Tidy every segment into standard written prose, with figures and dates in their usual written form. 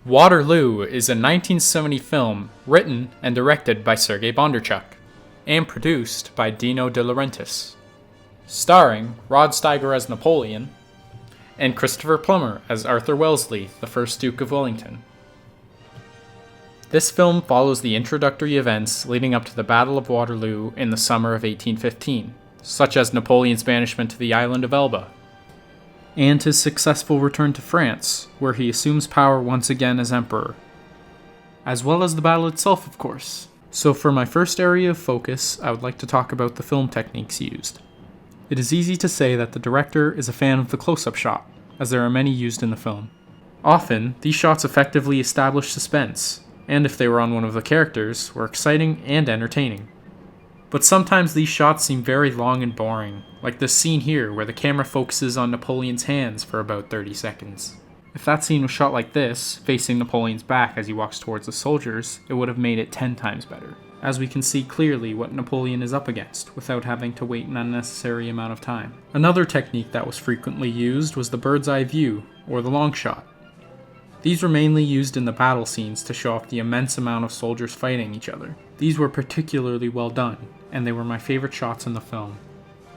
Waterloo is a 1970 film written and directed by Sergei Bondarchuk and produced by Dino De Laurentiis, starring Rod Steiger as Napoleon and Christopher Plummer as Arthur Wellesley, the first Duke of Wellington. This film follows the introductory events leading up to the Battle of Waterloo in the summer of 1815, such as Napoleon's banishment to the island of Elba, and his successful return to France, where he assumes power once again as emperor, as well as the battle itself, of course. So for my first area of focus, I would like to talk about the film techniques used. It is easy to say that the director is a fan of the close-up shot, as there are many used in the film. Often, these shots effectively establish suspense, and if they were on one of the characters, were exciting and entertaining. But sometimes these shots seem very long and boring, like this scene here where the camera focuses on Napoleon's hands for about 30 seconds. If that scene was shot like this, facing Napoleon's back as he walks towards the soldiers, it would have made it 10 times better, as we can see clearly what Napoleon is up against without having to wait an unnecessary amount of time. Another technique that was frequently used was the bird's eye view, or the long shot. These were mainly used in the battle scenes to show off the immense amount of soldiers fighting each other. These were particularly well done, and they were my favorite shots in the film.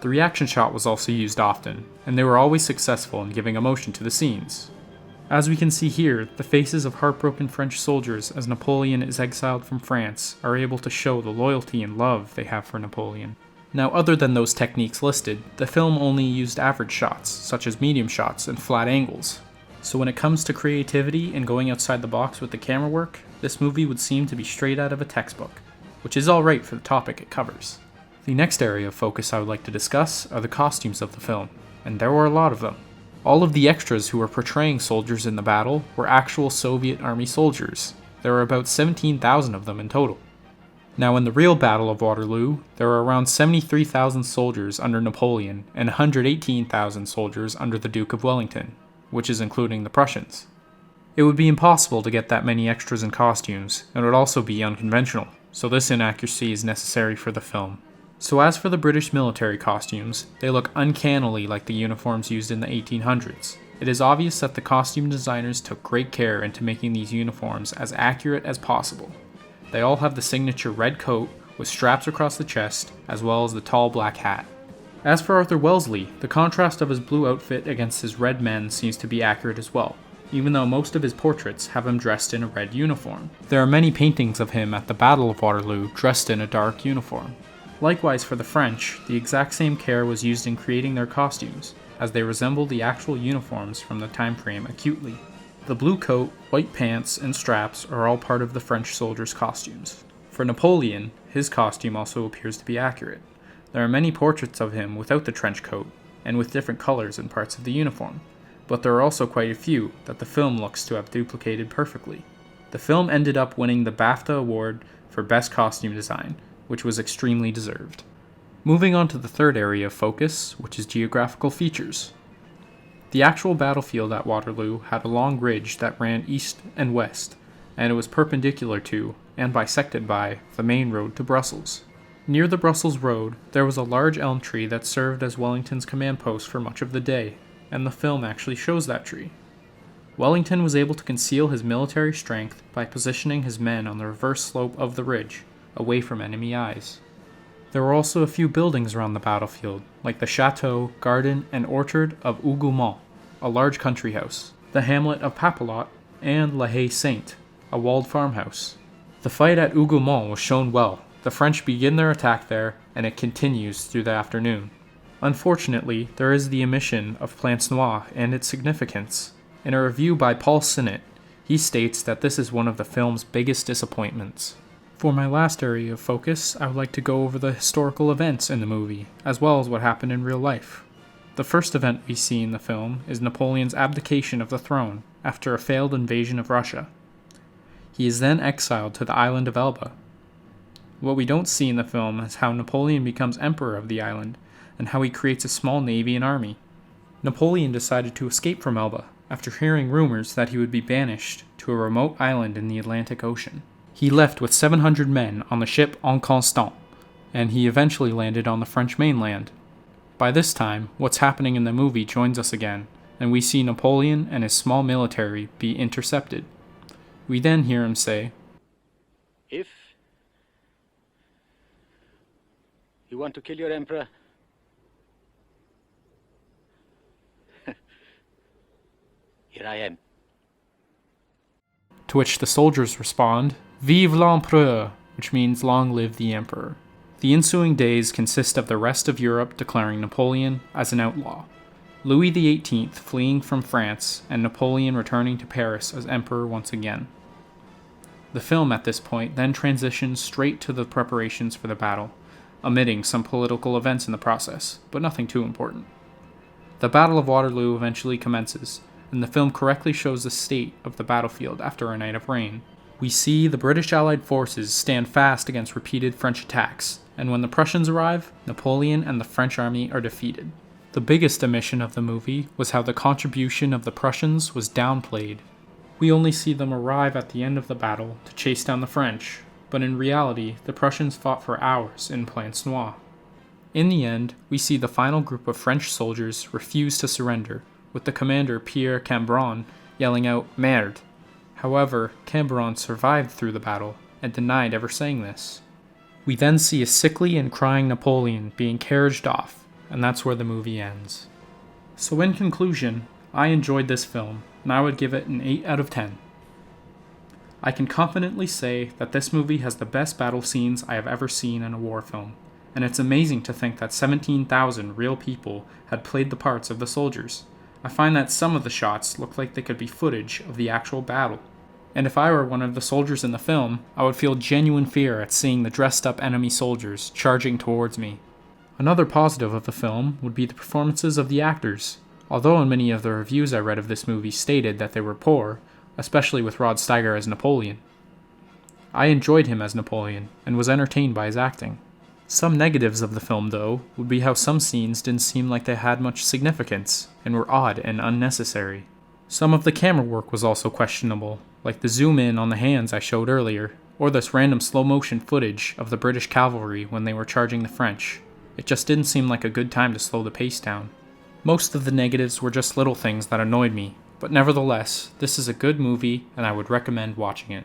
The reaction shot was also used often, and they were always successful in giving emotion to the scenes. As we can see here, the faces of heartbroken French soldiers as Napoleon is exiled from France are able to show the loyalty and love they have for Napoleon. Now, other than those techniques listed, the film only used average shots, such as medium shots and flat angles. So when it comes to creativity and going outside the box with the camera work, this movie would seem to be straight out of a textbook, which is alright for the topic it covers. The next area of focus I would like to discuss are the costumes of the film, and there were a lot of them. All of the extras who were portraying soldiers in the battle were actual Soviet Army soldiers. There were about 17,000 of them in total. Now in the real Battle of Waterloo, there were around 73,000 soldiers under Napoleon and 118,000 soldiers under the Duke of Wellington, which is including the Prussians. It would be impossible to get that many extras and costumes, and would also be unconventional, so this inaccuracy is necessary for the film. So as for the British military costumes, they look uncannily like the uniforms used in the 1800s. It is obvious that the costume designers took great care into making these uniforms as accurate as possible. They all have the signature red coat with straps across the chest, as well as the tall black hat. As for Arthur Wellesley, the contrast of his blue outfit against his red men seems to be accurate as well, even though most of his portraits have him dressed in a red uniform. There are many paintings of him at the Battle of Waterloo dressed in a dark uniform. Likewise for the French, the exact same care was used in creating their costumes, as they resemble the actual uniforms from the time frame acutely. The blue coat, white pants, and straps are all part of the French soldiers' costumes. For Napoleon, his costume also appears to be accurate. There are many portraits of him without the trench coat, and with different colors and parts of the uniform, but there are also quite a few that the film looks to have duplicated perfectly. The film ended up winning the BAFTA award for Best Costume Design, which was extremely deserved. Moving on to the third area of focus, which is geographical features. The actual battlefield at Waterloo had a long ridge that ran east and west, and it was perpendicular to, and bisected by, the main road to Brussels. Near the Brussels road, there was a large elm tree that served as Wellington's command post for much of the day, and the film actually shows that tree. Wellington was able to conceal his military strength by positioning his men on the reverse slope of the ridge, away from enemy eyes. There were also a few buildings around the battlefield, like the chateau, garden, and orchard of Hougoumont, a large country house, the hamlet of Papelotte, and La Haye Sainte, a walled farmhouse. The fight at Hougoumont was shown well. The French begin their attack there, and it continues through the afternoon. Unfortunately, there is the omission of Plancenoit and its significance. In a review by Paul Sinnott, he states that this is one of the film's biggest disappointments. For my last area of focus, I would like to go over the historical events in the movie, as well as what happened in real life. The first event we see in the film is Napoleon's abdication of the throne after a failed invasion of Russia. He is then exiled to the island of Elba. What we don't see in the film is how Napoleon becomes emperor of the island, and how he creates a small navy and army. Napoleon decided to escape from Elba after hearing rumors that he would be banished to a remote island in the Atlantic Ocean. He left with 700 men on the ship Inconstant, and he eventually landed on the French mainland. By this time, what's happening in the movie joins us again, and we see Napoleon and his small military be intercepted. We then hear him say, If you want to kill your emperor, here I am. To which the soldiers respond, Vive l'Empereur, which means long live the emperor. The ensuing days consist of the rest of Europe declaring Napoleon as an outlaw, Louis XVIII fleeing from France, and Napoleon returning to Paris as emperor once again. The film at this point then transitions straight to the preparations for the battle, omitting some political events in the process, but nothing too important. The Battle of Waterloo eventually commences, and the film correctly shows the state of the battlefield after a night of rain. We see the British Allied forces stand fast against repeated French attacks, and when the Prussians arrive, Napoleon and the French army are defeated. The biggest omission of the movie was how the contribution of the Prussians was downplayed. We only see them arrive at the end of the battle to chase down the French, but in reality, the Prussians fought for hours in Plancenoit. In the end, we see the final group of French soldiers refuse to surrender, with the commander Pierre Cambronne yelling out, Merde! However, Cambronne survived through the battle and denied ever saying this. We then see a sickly and crying Napoleon being carriaged off, and that's where the movie ends. So in conclusion, I enjoyed this film, and I would give it an 8 out of 10. I can confidently say that this movie has the best battle scenes I have ever seen in a war film, and it's amazing to think that 17,000 real people had played the parts of the soldiers. I find that some of the shots look like they could be footage of the actual battle. And if I were one of the soldiers in the film, I would feel genuine fear at seeing the dressed up enemy soldiers charging towards me. Another positive of the film would be the performances of the actors. Although in many of the reviews I read of this movie stated that they were poor, especially with Rod Steiger as Napoleon. I enjoyed him as Napoleon, and was entertained by his acting. Some negatives of the film, though, would be how some scenes didn't seem like they had much significance, and were odd and unnecessary. Some of the camera work was also questionable, like the zoom in on the hands I showed earlier, or this random slow motion footage of the British cavalry when they were charging the French. It just didn't seem like a good time to slow the pace down. Most of the negatives were just little things that annoyed me, but nevertheless, this is a good movie and I would recommend watching it.